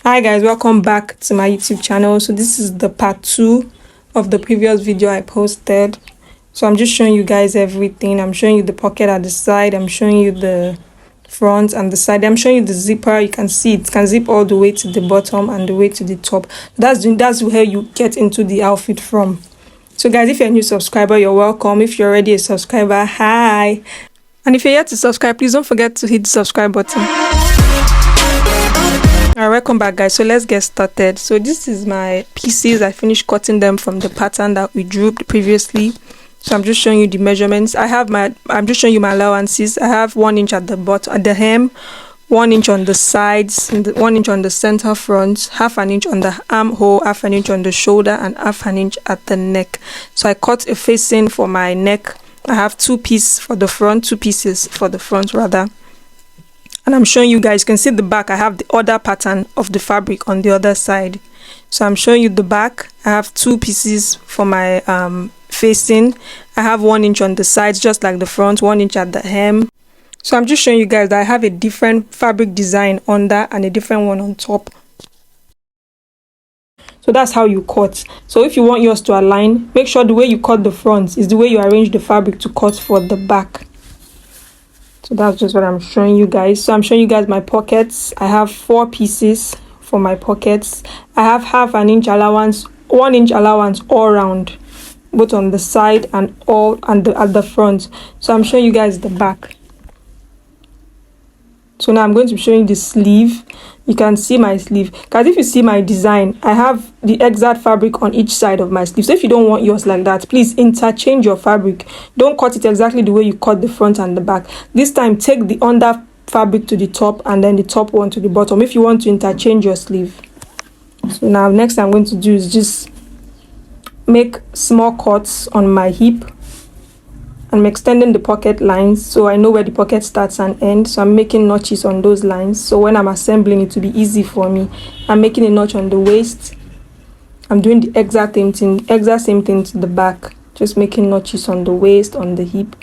Hi guys, welcome back to my YouTube channel. So this is the part 2 of the previous video I posted. So I'm just showing you guys everything. I'm showing you the pocket at the side, I'm showing you the front and the side, I'm showing you the zipper. You can see it can zip all the way to the bottom and the way to the top. That's where you get into the outfit from. So guys, if you're a new subscriber, you're welcome. If you're already a subscriber, hi. And if you're yet to subscribe, please don't forget to hit the subscribe button. Alright, welcome back guys. So let's get started. So this is my pieces. I finished cutting them from the pattern that we drew previously. So I'm just showing you the measurements. I'm just showing you my allowances. I have 1 inch at the bottom, at the hem, 1 inch on the sides, 1 inch on the center front, half an inch on the armhole, half an inch on the shoulder, and half an inch at the neck. So I cut a facing for my neck. I have 2 pieces for the front, 2 pieces for the front rather. And I'm showing you guys, you can see the back. I have the other pattern of the fabric on the other side. So I'm showing you the back. I have 2 pieces for my facing. I have 1 inch on the sides, just like the front, 1 inch at the hem. So I'm just showing you guys that I have a different fabric design under and a different one on top. So that's how you cut. So if you want yours to align, make sure the way you cut the front is the way you arrange the fabric to cut for the back. So that's just what I'm showing you guys. So I'm showing you guys my pockets. I have 4 pieces for my pockets. I have half an inch allowance, 1 inch allowance all round, both on the side and at the front. So I'm showing you guys the back. So now I'm going to be showing the sleeve. You can see my sleeve. Guys, if you see my design, I have the exact fabric on each side of my sleeve. So if you don't want yours like that, please interchange your fabric. Don't cut it exactly the way you cut the front and the back. This time, take the under fabric to the top and then the top one to the bottom if you want to interchange your sleeve. So now next I'm going to do is just make small cuts on my hip. I'm extending the pocket lines so I know where the pocket starts and ends. So I'm making notches on those lines. So when I'm assembling, it will be easy for me. I'm making a notch on the waist. I'm doing the exact same thing to the back. Just making notches on the waist, on the hip,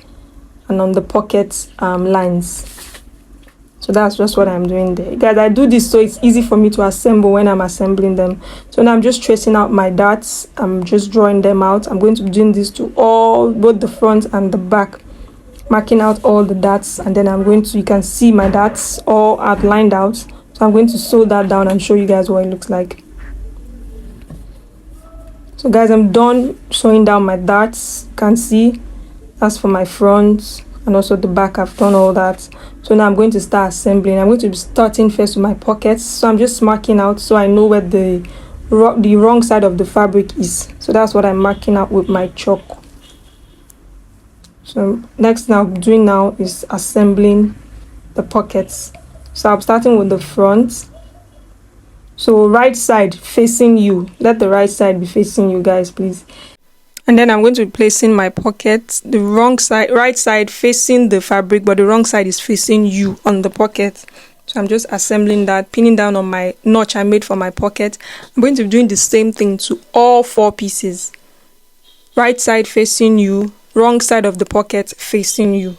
and on the pocket lines. So that's just what I'm doing there. Guys, I do this so it's easy for me to assemble when I'm assembling them. So now I'm just tracing out my darts. I'm just drawing them out. I'm going to be doing this to both the front and the back. Marking out all the darts, and then you can see my darts all outlined out. So I'm going to sew that down and show you guys what it looks like. So guys, I'm done sewing down my darts. You can see that's for my front. And also the back, I've done all that. So now I'm going to start assembling. I'm going to be starting first with my pockets. So I'm just marking out so I know where the wrong side of the fabric is. So that's what I'm marking out with my chalk. So next now I'm doing now is assembling the pockets. So I'm starting with the front. So right side facing you. Let the right side be facing you guys, please. And then I'm going to be placing my pocket, the right side facing the fabric, but the wrong side is facing you on the pocket. So I'm just assembling that, pinning down on my notch I made for my pocket. I'm going to be doing the same thing to all 4 pieces. Right side facing you, wrong side of the pocket facing you.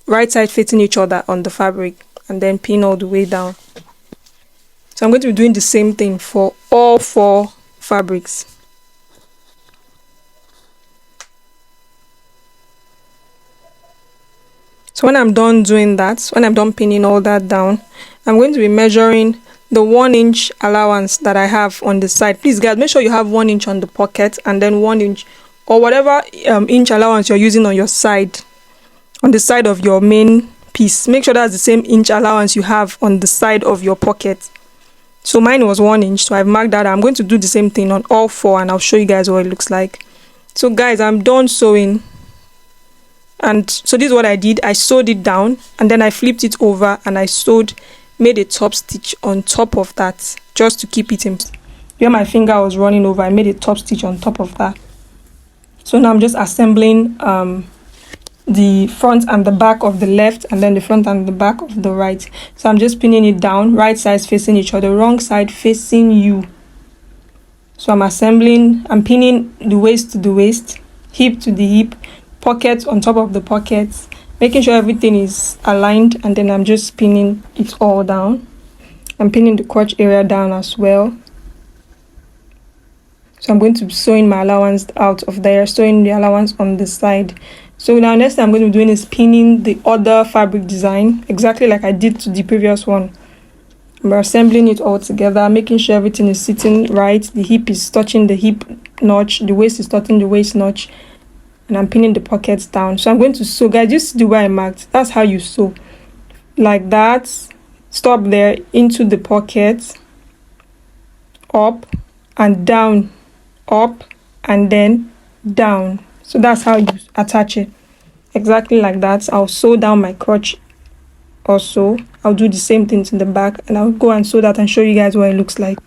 Right side facing each other on the fabric, and then pin all the way down. So I'm going to be doing the same thing for all 4 fabrics. So when I'm done doing that, when I'm done pinning all that down, I'm going to be measuring the 1 inch allowance that I have on the side. Please guys, make sure you have 1 inch on the pocket and then 1 inch or whatever inch allowance you're using on your side, on the side of your main piece. Make sure that's the same inch allowance you have on the side of your pocket. So mine was 1 inch, so I've marked that. I'm going to do the same thing on all 4 and I'll show you guys what it looks like. So guys, I'm done sewing. And so this is what I did. I sewed it down and then I flipped it over and I made a top stitch on top of that just to keep it in. Where my finger was running over, I made a top stitch on top of that. So now I'm just assembling the front and the back of the left and then the front and the back of the right. So I'm just pinning it down, right sides facing each other, wrong side facing you. So I'm pinning the waist to the waist, hip to the hip, pocket on top of the pockets, making sure everything is aligned, and then I'm just pinning it all down. I'm pinning the crotch area down as well. So I'm going to be sewing my allowance out of there, sewing the allowance on the side. So now next thing I'm going to be doing is pinning the other fabric design, exactly like I did to the previous one. I'm assembling it all together, making sure everything is sitting right. The hip is touching the hip notch, the waist is touching the waist notch, and I'm pinning the pockets down. So I'm going to sew, guys, just the way I marked. That's how you sew, like that. Stop there, into the pocket, up and down, up and then down. So that's how you attach it, exactly like that. I'll sew down my crotch also. I'll do the same thing to the back, and I'll go and sew that and show you guys what it looks like.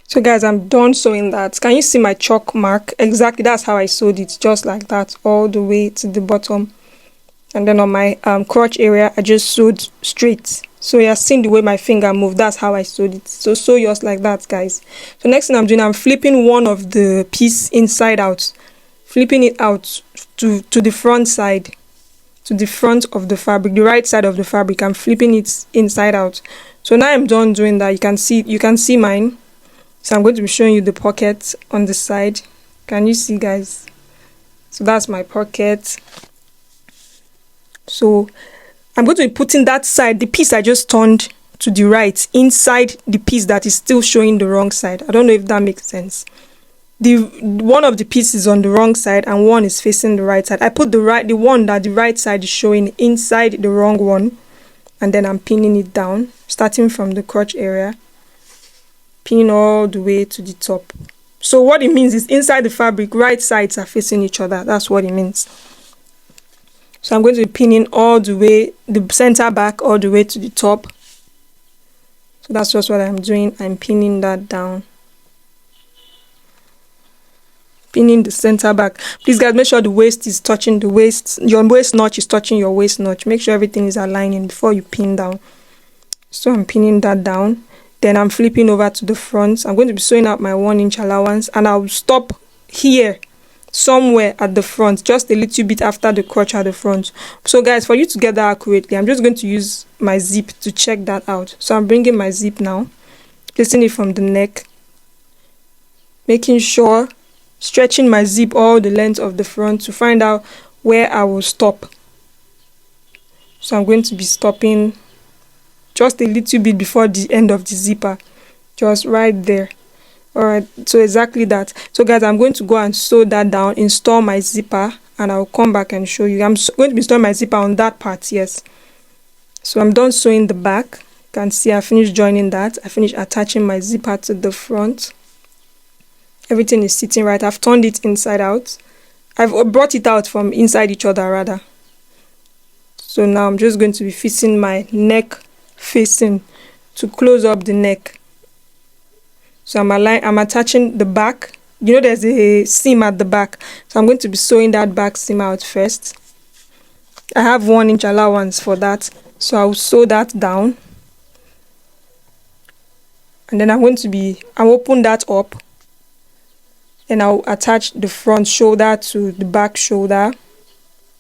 So guys, I'm done sewing that. Can you see my chalk mark? Exactly, that's how I sewed it, just like that, all the way to the bottom. And then on my crotch area, I just sewed straight. So you're seeing the way my finger moved. That's how I sewed it. So sew yours like that, guys. So next thing I'm doing, I'm flipping one of the piece inside out, flipping it out to the front side, to the front of the fabric, the right side of the fabric. I'm flipping it inside out. So now I'm done doing that. You can see mine. So I'm going to be showing you the pocket on the side. Can you see, guys? So that's my pocket. So I'm going to be putting that side, the piece I just turned to the right, inside the piece that is still showing the wrong side. I don't know if that makes sense. The one of the pieces on the wrong side and one is facing the right side. I put the one that the right side is showing inside the wrong one, and then I'm pinning it down, starting from the crotch area, pinning all the way to the top. So what it means is inside the fabric, right sides are facing each other. That's what it means. So I'm going to be pinning all the way, the center back all the way to the top. So that's just what I'm doing. I'm pinning that down. Pinning the center back. Please guys, make sure the waist is touching the waist. Your waist notch is touching your waist notch. Make sure everything is aligning before you pin down. So I'm pinning that down. Then I'm flipping over to the front. I'm going to be sewing out my 1-inch allowance, and I'll stop here somewhere at the front, just a little bit after the crotch at the front. So guys, for you to get that accurately, I'm just going to use my zip to check that out. So I'm bringing my zip now, placing it from the neck, making sure, stretching my zip all the length of the front to find out where I will stop. So I'm going to be stopping just a little bit before the end of the zipper, just right there. Alright, so exactly that. So guys, I'm going to go and sew that down, install my zipper, and I'll come back and show you. I'm going to be installing my zipper on that part, yes. So I'm done sewing the back. You can see I finished joining that. I finished attaching my zipper to the front. Everything is sitting right. I've turned it inside out. I've brought it out from inside each other rather. So now I'm just going to be fixing my neck facing to close up the neck. So I'm attaching the back. You know there's a seam at the back. So I'm going to be sewing that back seam out first. I have 1-inch allowance for that. So I'll sew that down. And then I'll open that up. Then I'll attach the front shoulder to the back shoulder.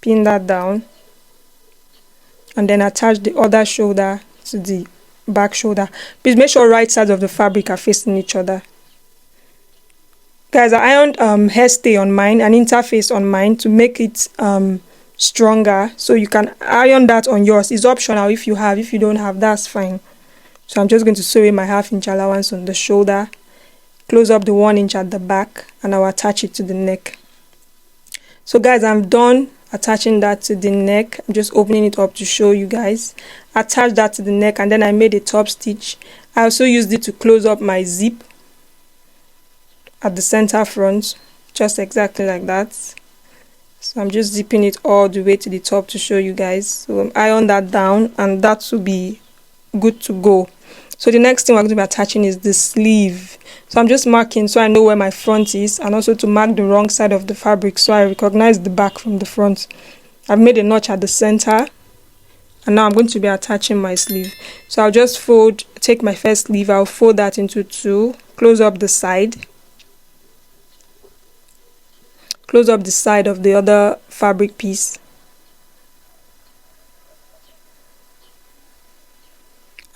Pin that down. And then attach the other shoulder to the back shoulder. Please make sure right sides of the fabric are facing each other. Guys, I ironed hairstay on mine, an interface on mine to make it stronger. So you can iron that on yours. It's optional if you have. If you don't have, that's fine. So I'm just going to sew in my 1/2-inch allowance on the shoulder, close up the 1-inch at the back, and I'll attach it to the neck. So guys, I'm done attaching that to the neck. I'm just opening it up to show you guys. Attach that to the neck, and then I made a top stitch. I also used it to close up my zip at the center front, just exactly like that. So I'm just zipping it all the way to the top to show you guys. So iron that down, and that will be good to go. So the next thing we're going to be attaching is the sleeve. So I'm just marking so I know where my front is, and also to mark the wrong side of the fabric so I recognize the back from the front. I've made a notch at the center, and now I'm going to be attaching my sleeve. So I'll just take my first sleeve, I'll fold that into 2, close up the side, close up the side of the other fabric piece,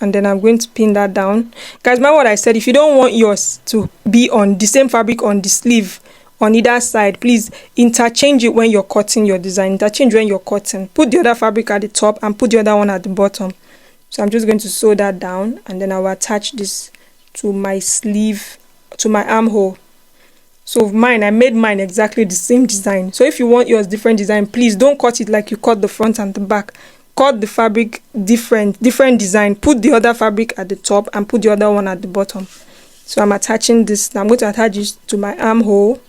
and then I'm going to pin that down. Guys, remember what I said, if you don't want yours to be on the same fabric on the sleeve on either side, please interchange it when you're cutting your design. Interchange when you're cutting. Put the other fabric at the top and put the other one at the bottom. So I'm just going to sew that down, and then I will attach this to my sleeve, to my armhole. So mine, I made mine exactly the same design. So if you want yours different design, please don't cut it like you cut the front and the back. Cut the fabric different design. Put the other fabric at the top and put the other one at the bottom. So I'm attaching this. Now I'm going to attach this to my armhole.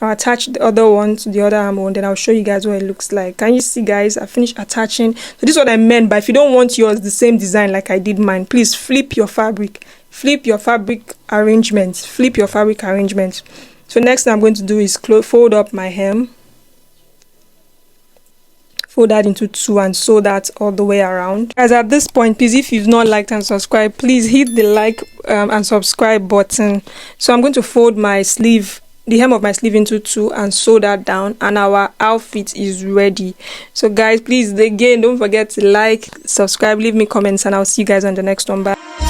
I'll attach the other one to the other armhole, and then I'll show you guys what it looks like. Can you see, guys? I finished attaching. So this is what I meant by, if you don't want yours the same design like I did mine, please flip your fabric. Flip your fabric arrangement. Flip your fabric arrangement. So next thing I'm going to do is fold up my hem. Fold that into two and sew that all the way around. Guys, at this point, please, if you've not liked and subscribed, please hit the like and subscribe button. So I'm going to fold my sleeve, the hem of my sleeve, into two and sew that down, and our outfit is ready. So guys, please, again, don't forget to like, subscribe, leave me comments, and I'll see you guys on the next one. Bye.